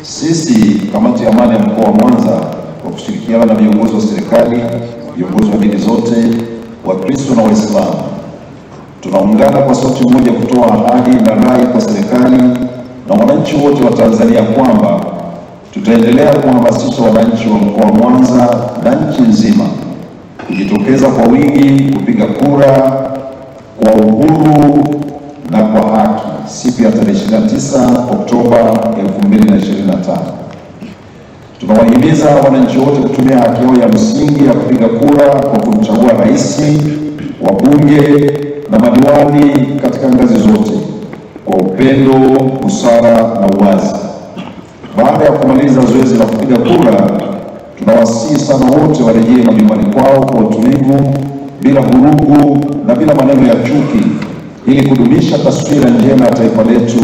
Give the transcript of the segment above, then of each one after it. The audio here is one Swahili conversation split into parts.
Sisi kamati ya amani ya mkoa wa Mwanza kwa kushirikiana na viongozi wa serikali, viongozi wa dini zote, Wakristo na Waislamu, tunaungana kwa sauti moja kutoa ahadi na rai kwa serikali na wananchi wote wa Tanzania kwamba tutaendelea kuhamasisha wananchi wa mkoa wa Mwanza na nchi nzima kujitokeza kwa wingi kupiga kura kwa uhuru na kwa haki siku ya tarehe 29 Oktoba 2025. Tunawahimiza wananchi wote kutumia haki yao ya msingi ya kupiga kura kwa kumchagua rais, wabunge na madiwani katika ngazi zote kwa upendo, busara na uwazi. Baada ya kumaliza zoezi la kupiga kura, tunawasihi sana wote warejee majumbani kwao kwa utulivu, bila vurugu na bila maneno ya chuki, ili kudumisha taswira njema ya taifa letu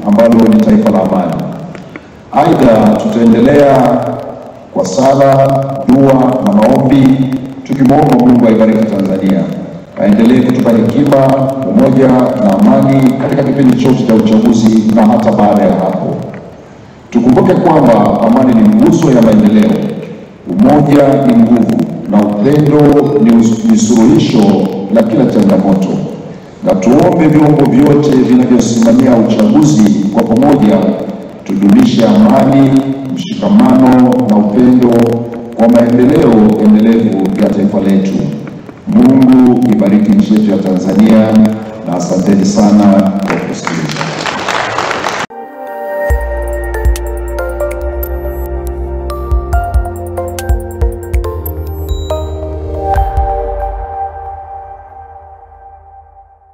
ambalo ni taifa la amani. Aidha, tutaendelea kwa sala, dua na maombi tukimwomba Mungu aibariki Tanzania, aendelee kutupa hekima, umoja na amani katika kipindi chote cha uchaguzi na hata baada ya hapo. Tukumbuke kwamba amani ni nguzo ya maendeleo, umoja ni nguvu na upendo ni suluhisho la kila changamoto. Na tuombe vyombo vyote vinavyosimamia uchaguzi kwa pamoja tudumishe amani, mshikamano na upendo kwa maendeleo endelevu ya taifa letu. Mungu ibariki nchi yetu ya Tanzania, na asanteni sana kwa kusikiliza.